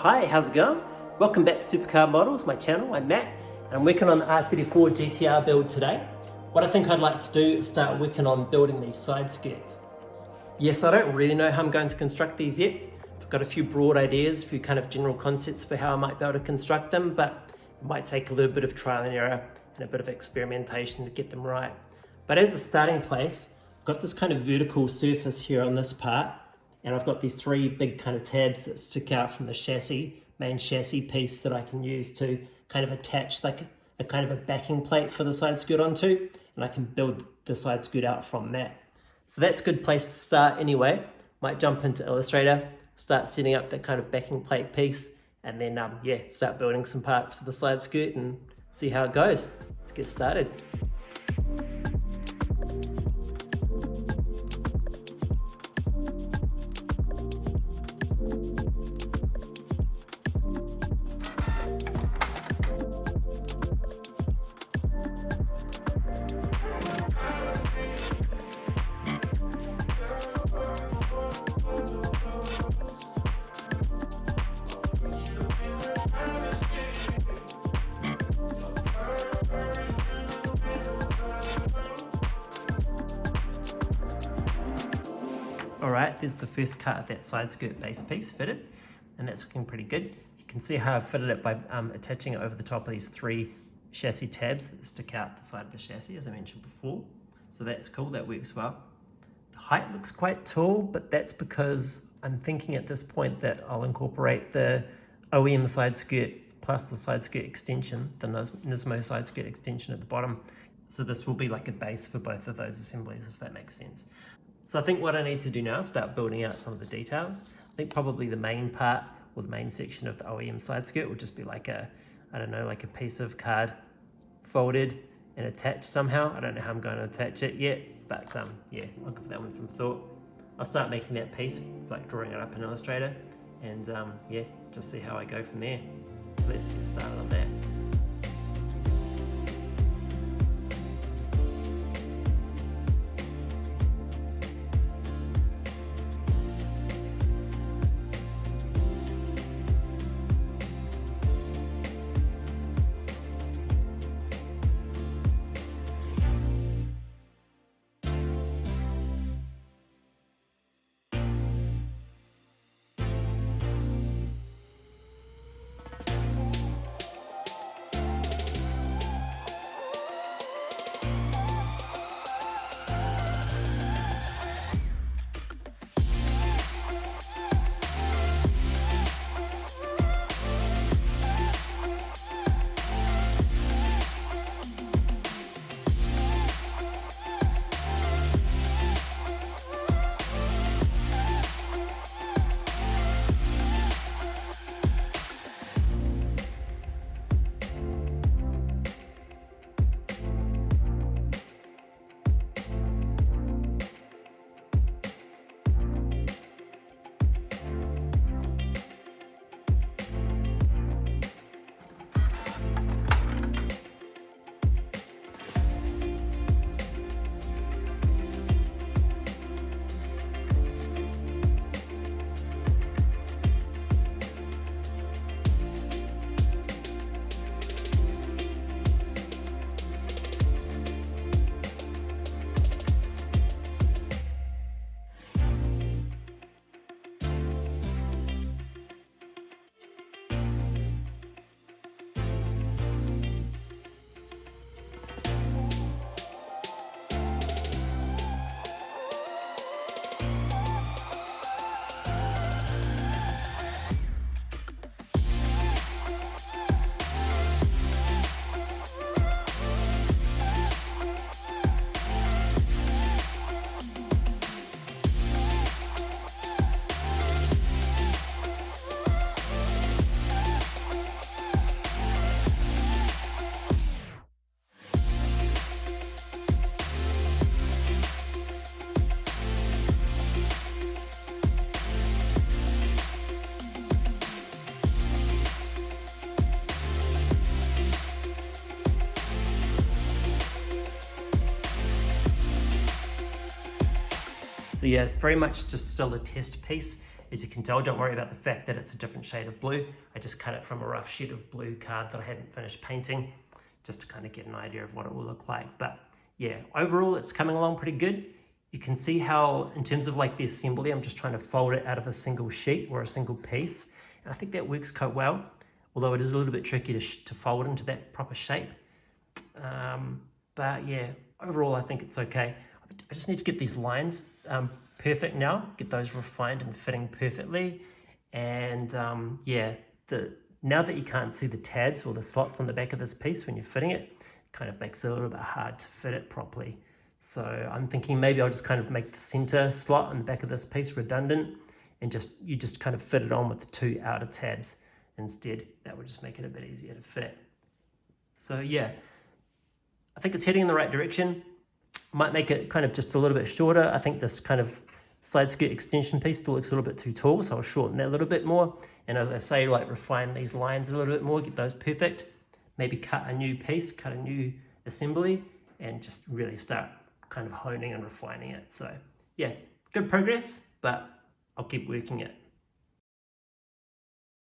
Hi, how's it going? Welcome back to SuperCard Models, my channel. I'm Matt, and I'm working on the R34 GTR build today. What I think I'd like to do is start working on building these side skirts. Yes, I don't really know how I'm going to construct these yet. I've got a few broad ideas, a few kind of general concepts for how I might be able to construct them, but it might take a little bit of trial and error and a bit of experimentation to get them right. But as a starting place, I've got this kind of vertical surface here on this part, and I've got these three big kind of tabs that stick out from the chassis, main chassis piece that I can use to kind of attach like a kind of a backing plate for the side skirt onto, and I can build the side skirt out from that. So that's a good place to start anyway. Might jump into Illustrator, start setting up that kind of backing plate piece, and then start building some parts for the side skirt and see how it goes. Let's get started. Alright, there's the first cut of that side skirt base piece fitted, and that's looking pretty good. You can see how I've fitted it by attaching it over the top of these three chassis tabs that stick out the side of the chassis, as I mentioned before. So that's cool, that works well. The height looks quite tall, but that's because I'm thinking at this point that I'll incorporate the OEM side skirt plus the side skirt extension, the Nismo side skirt extension at the bottom. So this will be like a base for both of those assemblies, if that makes sense. So I think what I need to do now is start building out some of the details. I think probably the main part or the main section of the OEM side skirt will just be like a, I don't know, like a piece of card folded and attached somehow. I don't know how I'm going to attach it yet, but yeah, I'll give that one some thought. I'll start making that piece, like drawing it up in Illustrator, and yeah, just see how I go from there. So let's get started on that. So yeah, it's very much just still a test piece. As you can tell, don't worry about the fact that it's a different shade of blue. I just cut it from a rough sheet of blue card that I hadn't finished painting, just to kind of get an idea of what it will look like. But yeah, overall it's coming along pretty good. You can see how, in terms of like the assembly, I'm just trying to fold it out of a single sheet or a single piece. And I think that works quite well, although it is a little bit tricky to fold into that proper shape. But yeah, overall I think it's okay. I just need to get these lines perfect now, get those refined and fitting perfectly. And yeah, now that you can't see the tabs or the slots on the back of this piece when you're fitting it, it kind of makes it a little bit hard to fit it properly. So I'm thinking maybe I'll just kind of make the center slot on the back of this piece redundant, and you just kind of fit it on with the 2 outer tabs instead. That would just make it a bit easier to fit. So yeah, I think it's heading in the right direction. Might make it kind of just a little bit shorter. I think this kind of side skirt extension piece still looks a little bit too tall, so I'll shorten that a little bit more. And as I say, like refine these lines a little bit more, get those perfect. Maybe cut a new piece, cut a new assembly, and just really start kind of honing and refining it. So yeah, good progress, but I'll keep working it.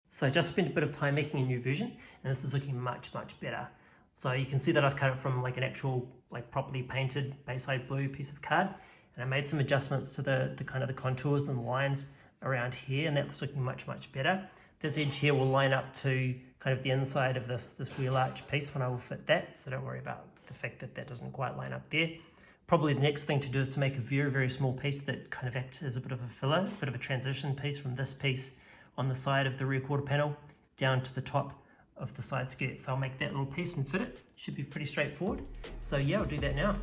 So I just spent a bit of time making a new version, and this is looking much, much better. So you can see that I've cut it from like an actual, like properly painted Bayside blue piece of card, and I made some adjustments to the kind of the contours and the lines around here, and that's looking much, much better. This edge here will line up to kind of the inside of this wheel arch piece when I will fit that, so don't worry about the fact that that doesn't quite line up there. Probably the next thing to do is to make a very, very small piece that kind of acts as a bit of a filler, a bit of a transition piece from this piece on the side of the rear quarter panel down to the top of the side skirt. So I'll make that little piece and fit it. Should be pretty straightforward. So yeah, I'll do that now.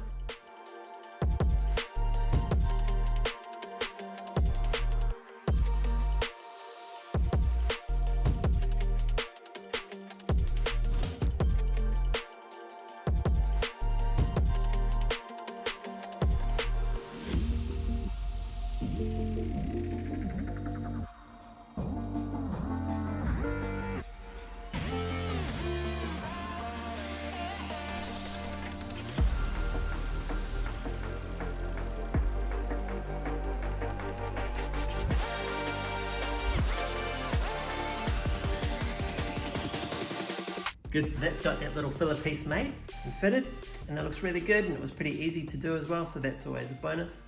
Good, so that's got that little filler piece made and fitted, and that looks really good, and it was pretty easy to do as well, so that's always a bonus.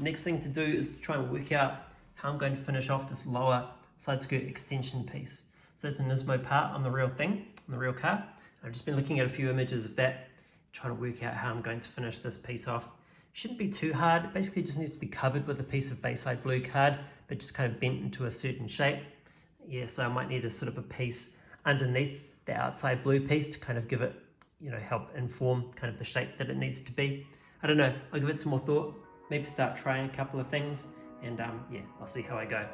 Next thing to do is to try and work out how I'm going to finish off this lower side skirt extension piece. So that's a Nismo part on the real thing, on the real car. I've just been looking at a few images of that, trying to work out how I'm going to finish this piece off. Shouldn't be too hard, it basically just needs to be covered with a piece of Bayside blue card, but just kind of bent into a certain shape. Yeah, so I might need a sort of a piece underneath the outside blue piece to kind of give it, help inform kind of the shape that it needs to be. I don't know, I'll give it some more thought, maybe start trying a couple of things, and yeah, I'll see how I go.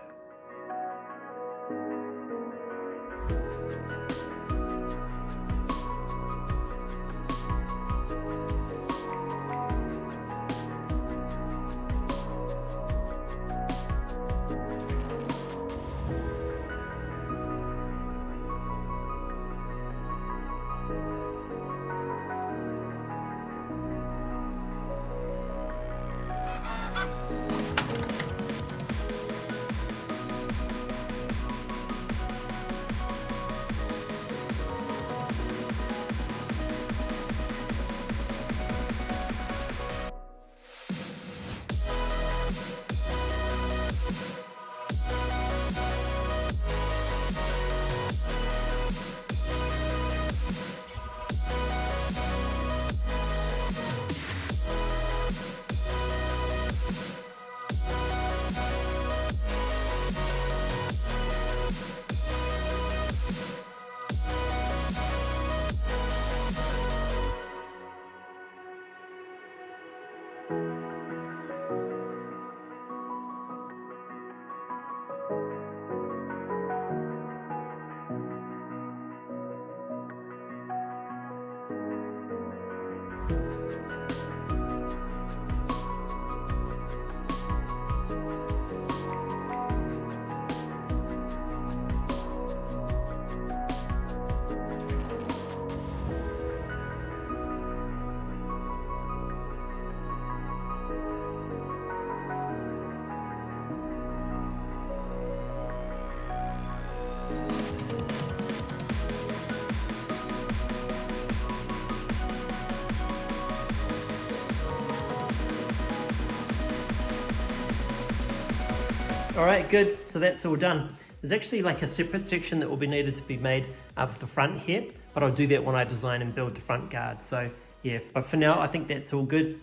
All right, good. So that's all done. There's actually like a separate section that will be needed to be made for the front here, but I'll do that when I design and build the front guard. So yeah, but for now, I think that's all good.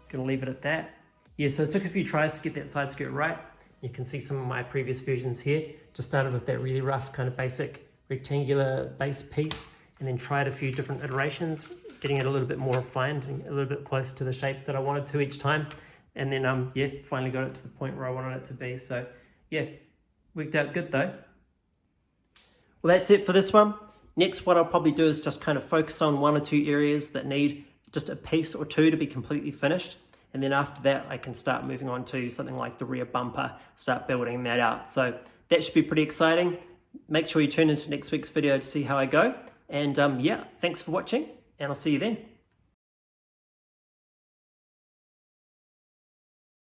Gonna leave it at that. Yeah, so it took a few tries to get that side skirt right. You can see some of my previous versions here. Just started with that really rough kind of basic rectangular base piece, and then tried a few different iterations, getting it a little bit more refined and a little bit closer to the shape that I wanted to each time. And then yeah, finally got it to the point where I wanted it to be. So yeah, worked out good though. Well, that's it for this one. Next, what I'll probably do is just kind of focus on one or two areas that need just a piece or two to be completely finished. And then after that, I can start moving on to something like the rear bumper, start building that out. So that should be pretty exciting. Make sure you tune into next week's video to see how I go. And yeah, thanks for watching, and I'll see you then.